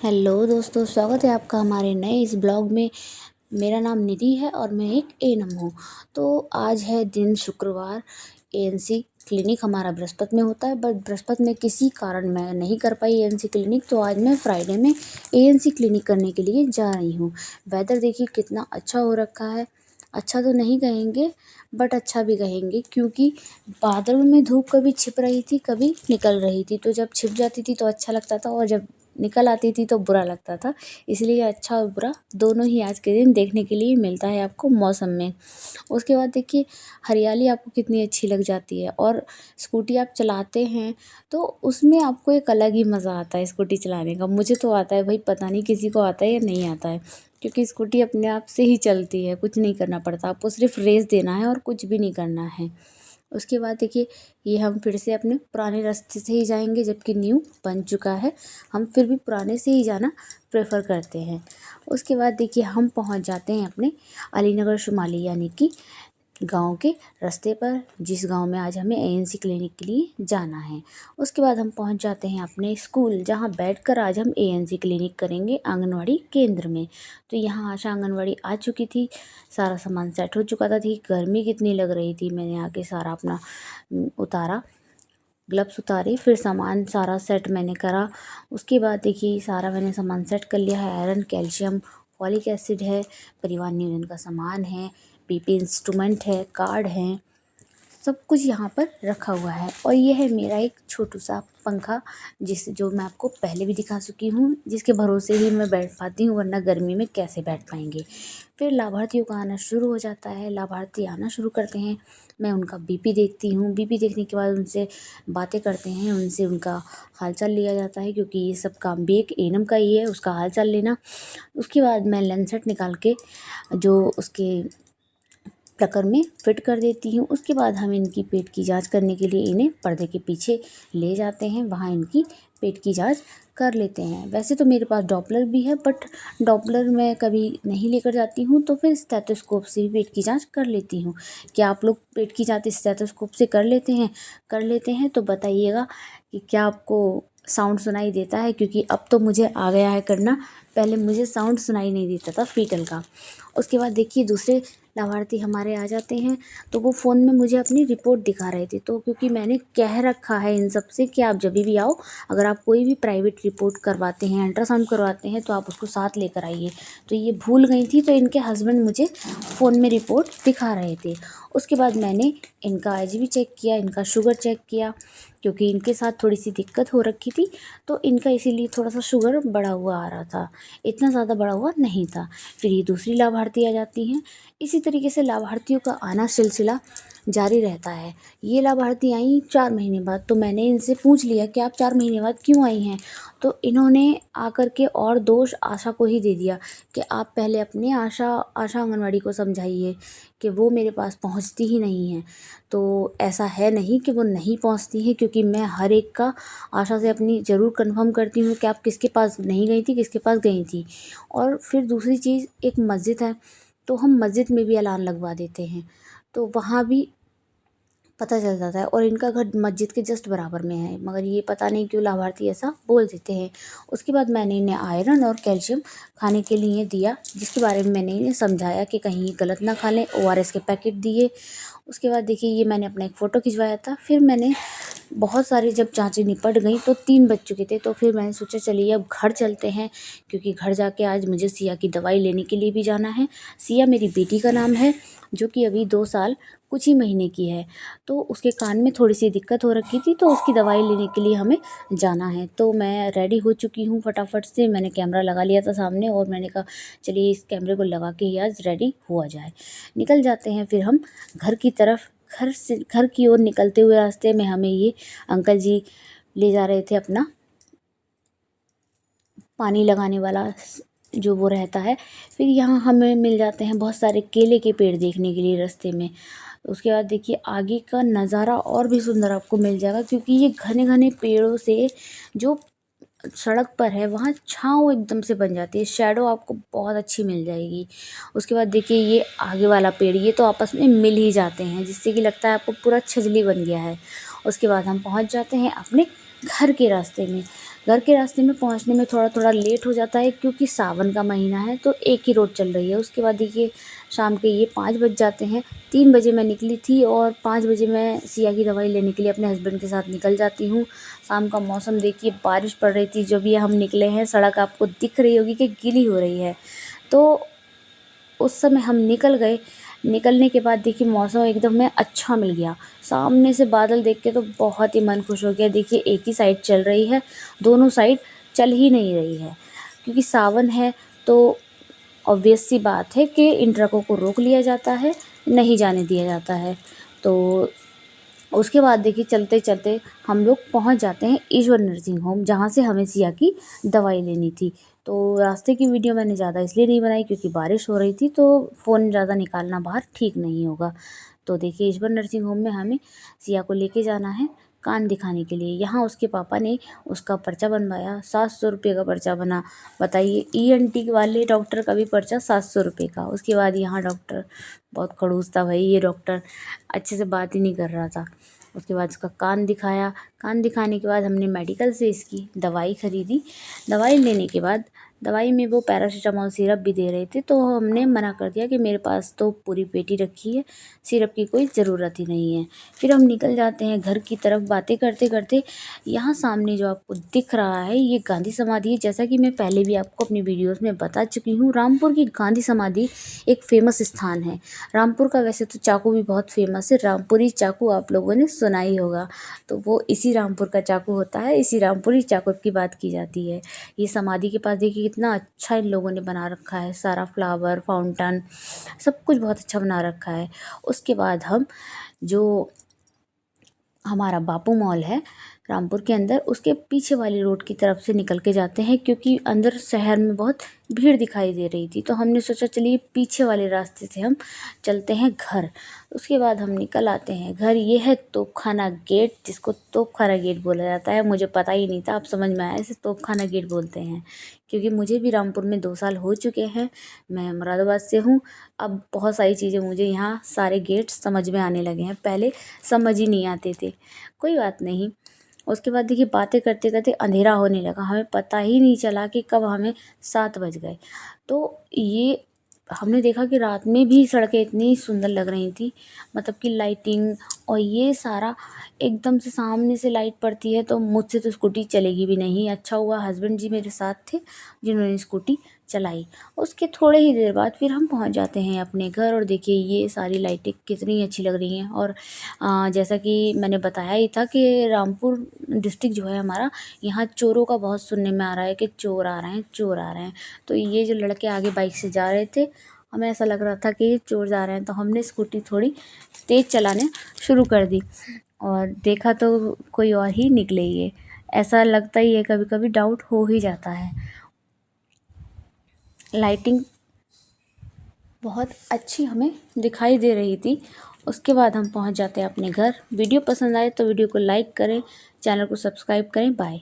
Hello दोस्तों, स्वागत है आपका हमारे नए इस ब्लॉग में। मेरा नाम निधि है और मैं एक एएनएम हूँ। तो आज है दिन शुक्रवार। एएनसी क्लिनिक हमारा बृहस्पति में होता है, बट बृहस्पति में किसी कारण मैं नहीं कर पाई एएनसी क्लिनिक, तो आज मैं फ्राइडे में एएनसी क्लिनिक करने के लिए जा रही हूँ। वेदर देखिए कितना अच्छा हो रखा है। अच्छा तो नहीं कहेंगे, बट अच्छा भी कहेंगे, क्योंकि बादलों में धूप कभी छिप रही थी कभी निकल रही थी। तो जब छिप जाती थी तो अच्छा लगता था, और जब निकल आती थी तो बुरा लगता था। इसलिए अच्छा और बुरा दोनों ही आज के दिन देखने के लिए मिलता है आपको मौसम में। उसके बाद देखिए हरियाली आपको कितनी अच्छी लग जाती है, और स्कूटी आप चलाते हैं तो उसमें आपको एक अलग ही मज़ा आता है स्कूटी चलाने का। मुझे तो आता है भाई, पता नहीं किसी को आता है या नहीं आता है, क्योंकि स्कूटी अपने आप से ही चलती है, कुछ नहीं करना पड़ता, आपको सिर्फ रेस देना है और कुछ भी नहीं करना है। उसके बाद देखिए ये हम फिर से अपने पुराने रास्ते से ही जाएंगे, जबकि न्यू बन चुका है। हम फिर भी पुराने से ही जाना प्रेफर करते हैं। उसके बाद देखिए हम पहुंच जाते हैं अपने अलीनगर शुमाली यानी कि गांव के रास्ते पर, जिस गांव में आज हमें एएनसी क्लिनिक के लिए जाना है। उसके बाद हम पहुंच जाते हैं अपने स्कूल, जहां बैठकर आज हम एएनसी क्लिनिक करेंगे आंगनवाड़ी केंद्र में। तो यहाँ आशा आंगनवाड़ी आ चुकी थी, सारा सामान सेट हो चुका था। गर्मी कितनी लग रही थी, मैंने आके सारा अपना उतारा, ग्लव्स उतारे, फिर सामान सारा सेट मैंने करा। उसके बाद देखिए सारा मैंने सामान सेट कर लिया है। आयरन, कैल्शियम, फॉलिक एसिड है, परिवार नियोजन का सामान है, बीपी इंस्ट्रूमेंट है, कार्ड हैं, सब कुछ यहाँ पर रखा हुआ है। और ये है मेरा एक छोटू सा पंखा, जो मैं आपको पहले भी दिखा चुकी हूँ, जिसके भरोसे ही मैं बैठ पाती हूँ, वरना गर्मी में कैसे बैठ पाएंगे। फिर लाभार्थियों का आना शुरू हो जाता है, लाभार्थी आना शुरू करते हैं। मैं उनका बीपी देखती हूँ, बीपी देखने के बाद उनसे बातें करते हैं, उनसे उनका हालचाल लिया जाता है, क्योंकि ये सब काम भी एक एएनएम का ही है, उसका हालचाल लेना। उसके बाद मैं लेंसेट निकाल के जो उसके प्लकर में फिट कर देती हूँ। उसके बाद हम इनकी पेट की जांच करने के लिए इन्हें पर्दे के पीछे ले जाते हैं, वहाँ इनकी पेट की जांच कर लेते हैं। वैसे तो मेरे पास डॉपलर भी है, बट डॉपलर मैं कभी नहीं लेकर जाती हूँ, तो फिर स्टेथोस्कोप से भी पेट की जांच कर लेती हूँ। क्या आप लोग पेट की जांच स्टेथोस्कोप से कर लेते हैं? कर लेते हैं तो बताइएगा कि क्या आपको साउंड सुनाई देता है, क्योंकि अब तो मुझे आ गया है करना, पहले मुझे साउंड सुनाई नहीं देता था फीटल का। उसके बाद देखिए दूसरे लाभार्थी हमारे आ जाते हैं, तो वो फ़ोन में मुझे अपनी रिपोर्ट दिखा रहे थे। तो क्योंकि मैंने कह रखा है इन सब से कि आप जब भी आओ, अगर आप कोई भी प्राइवेट रिपोर्ट करवाते हैं, अल्ट्रासाउंड करवाते हैं, तो आप उसको साथ लेकर आइए। तो ये भूल गई थी, तो इनके हस्बैंड मुझे फ़ोन में रिपोर्ट दिखा रहे थे। उसके बाद मैंने इनका आईजीबी चेक किया, इनका शुगर चेक किया, क्योंकि इनके साथ थोड़ी सी दिक्कत हो रखी थी, तो इनका इसीलिए थोड़ा सा शुगर बढ़ा हुआ आ रहा था, इतना ज़्यादा बढ़ा हुआ नहीं था। फिर ये दूसरी लाभार्थी आ जाती हैं। इसी तरीके से लाभार्थियों का आना सिलसिला जारी रहता है। ये लाभार्थी आई 4 महीने बाद, तो मैंने इनसे पूछ लिया कि आप 4 महीने बाद क्यों आई हैं? तो इन्होंने आकर के और दोष आशा को ही दे दिया कि आप पहले अपने आशा आंगनवाड़ी को समझाइए कि वो मेरे पास पहुंचती ही नहीं है। तो ऐसा है नहीं कि वो नहीं पहुंचती हैं, क्योंकि मैं हर एक का आशा से अपनी ज़रूर कंफर्म करती हूँ कि आप किसके पास नहीं गई थी, किसके पास गई थी। और फिर दूसरी चीज़, एक मस्जिद है, तो हम मस्जिद में भी अलान लगवा देते हैं, तो वहाँ भी पता चल जाता है। और इनका घर मस्जिद के जस्ट बराबर में है, मगर ये पता नहीं क्यों लाभार्थी ऐसा बोल देते हैं। उसके बाद मैंने इन्हें आयरन और कैल्शियम खाने के लिए दिया, जिसके बारे में मैंने इन्हें समझाया कि कहीं गलत ना खा लें। ओआरएस के पैकेट दिए। उसके बाद देखिए ये मैंने अपना एक फ़ोटो खिंचवाया था। फिर मैंने बहुत सारी जब जाँचें निपट गई तो 3 बज चुके थे, तो फिर मैंने सोचा चलिए अब घर चलते हैं, क्योंकि घर जाके आज मुझे सिया की दवाई लेने के लिए भी जाना है। सिया मेरी बेटी का नाम है, जो कि अभी 2 साल कुछ ही महीने की है। तो उसके कान में थोड़ी सी दिक्कत हो रखी थी, तो उसकी दवाई लेने के लिए हमें जाना है। तो मैं रेडी हो चुकी हूँ फटाफट से, मैंने कैमरा लगा लिया था सामने, और मैंने कहा चलिए इस कैमरे को लगा के ही आज रेडी हुआ जाए। निकल जाते हैं फिर हम घर की तरफ। घर की ओर निकलते हुए रास्ते में हमें ये अंकल जी ले जा रहे थे अपना पानी लगाने वाला जो वो रहता है। फिर यहाँ हमें मिल जाते हैं बहुत सारे केले के पेड़ देखने के लिए रास्ते में। उसके बाद देखिए आगे का नज़ारा और भी सुंदर आपको मिल जाएगा, क्योंकि ये घने घने पेड़ों से जो सड़क पर है वहाँ छाँव एकदम से बन जाती है, शैडो आपको बहुत अच्छी मिल जाएगी। उसके बाद देखिए ये आगे वाला पेड़, ये तो आपस में मिल ही जाते हैं, जिससे कि लगता है आपको पूरा छजली बन गया है। उसके बाद हम पहुँच जाते हैं अपने घर के रास्ते में। घर के रास्ते में पहुंचने में थोड़ा थोड़ा लेट हो जाता है क्योंकि सावन का महीना है तो एक ही रोड चल रही है। उसके बाद देखिए शाम के ये 5 बज जाते हैं। 3 बजे मैं निकली थी और 5 बजे मैं सिया की दवाई लेने के लिए अपने हस्बैंड के साथ निकल जाती हूँ। शाम का मौसम देखिए, बारिश पड़ रही थी। जब ये हम निकले हैं, सड़क आपको दिख रही होगी कि गीली हो रही है। तो उस समय हम निकल गए। निकलने के बाद देखिए मौसम एकदम में अच्छा मिल गया। सामने से बादल देख के तो बहुत ही मन खुश हो गया। देखिए एक ही साइड चल रही है, दोनों साइड चल ही नहीं रही है क्योंकि सावन है। तो ऑब्वियस सी बात है कि इन ट्रकों को रोक लिया जाता है, नहीं जाने दिया जाता है। तो उसके बाद देखिए चलते चलते हम लोग पहुंच जाते हैं ईश्वर नर्सिंग होम, जहाँ से हमें सिया की दवाई लेनी थी। तो रास्ते की वीडियो मैंने ज़्यादा इसलिए नहीं बनाई क्योंकि बारिश हो रही थी, तो फ़ोन ज़्यादा निकालना बाहर ठीक नहीं होगा। तो देखिए ईश्वर नर्सिंग होम में हमें सिया को लेके जाना है कान दिखाने के लिए। यहाँ उसके पापा ने उसका पर्चा बनवाया, 700 रुपये का पर्चा बना। बताइए, ENT वाले डॉक्टर का भी पर्चा 700 रुपये का। उसके बाद यहाँ डॉक्टर बहुत खड़ूस था भाई, ये डॉक्टर अच्छे से बात ही नहीं कर रहा था। उसके बाद उसका कान दिखाया। कान दिखाने के बाद हमने मेडिकल से इसकी दवाई ख़रीदी। दवाई लेने के बाद दवाई में वो पैरासीटामॉल सिरप भी दे रहे थे, तो हमने मना कर दिया कि मेरे पास तो पूरी पेटी रखी है, सिरप की कोई ज़रूरत ही नहीं है। फिर हम निकल जाते हैं घर की तरफ बातें करते करते। यहाँ सामने जो आपको दिख रहा है ये गांधी समाधि है। जैसा कि मैं पहले भी आपको अपनी वीडियोस में बता चुकी हूँ, रामपुर की गांधी समाधि एक फ़ेमस स्थान है। रामपुर का वैसे तो चाकू भी बहुत फेमस है, रामपुरी चाकू आप लोगों ने सुना ही होगा। तो वो इसी रामपुर का चाकू होता है, इसी रामपुरी चाकू की बात की जाती है। ये समाधि के पास देखिए कितना अच्छा इन लोगों ने बना रखा है, सारा फ्लावर फाउंटेन सब कुछ बहुत अच्छा बना रखा है। उसके बाद हम जो हमारा बापू मॉल है रामपुर के अंदर, उसके पीछे वाली रोड की तरफ से निकल के जाते हैं क्योंकि अंदर शहर में बहुत भीड़ दिखाई दे रही थी। तो हमने सोचा चलिए पीछे वाले रास्ते से हम चलते हैं घर। उसके बाद हम निकल आते हैं घर। ये है तोपखाना गेट, जिसको तोपखाना गेट बोला जाता है। मुझे पता ही नहीं था, अब समझ में आया इसे तोपखाना गेट बोलते हैं क्योंकि मुझे भी रामपुर में 2 साल हो चुके हैं। मैं मुरादाबाद से हूँ। अब बहुत सारी चीज़ें मुझे यहाँ सारे गेट समझ में आने लगे हैं, पहले समझ ही नहीं आते थे। कोई बात नहीं। उसके बाद देखिए बातें करते करते अंधेरा होने लगा, हमें पता ही नहीं चला कि कब हमें 7 बज गए। तो ये हमने देखा कि रात में भी सड़कें इतनी सुंदर लग रही थी, मतलब कि लाइटिंग और ये सारा एकदम से सामने से लाइट पड़ती है तो मुझसे तो स्कूटी चलेगी भी नहीं। अच्छा हुआ हस्बैंड जी मेरे साथ थे जिन्होंने स्कूटी चलाई। उसके थोड़े ही देर बाद फिर हम पहुंच जाते हैं अपने घर। और देखिए ये सारी लाइटें कितनी अच्छी लग रही हैं। और जैसा कि मैंने बताया ही था कि रामपुर डिस्ट्रिक्ट जो है हमारा, यहाँ चोरों का बहुत सुनने में आ रहा है कि चोर आ रहे हैं, चोर आ रहे हैं। तो ये जो लड़के आगे बाइक से जा रहे थे, हमें ऐसा लग रहा था कि ये चोर जा रहे हैं, तो हमने स्कूटी थोड़ी तेज़ चलाने शुरू कर दी और देखा तो कोई और ही निकले। ये ऐसा लगता ही है, कभी कभी डाउट हो ही जाता है। लाइटिंग बहुत अच्छी हमें दिखाई दे रही थी। उसके बाद हम पहुंच जाते हैं अपने घर। वीडियो पसंद आए तो वीडियो को लाइक करें, चैनल को सब्सक्राइब करें। बाय।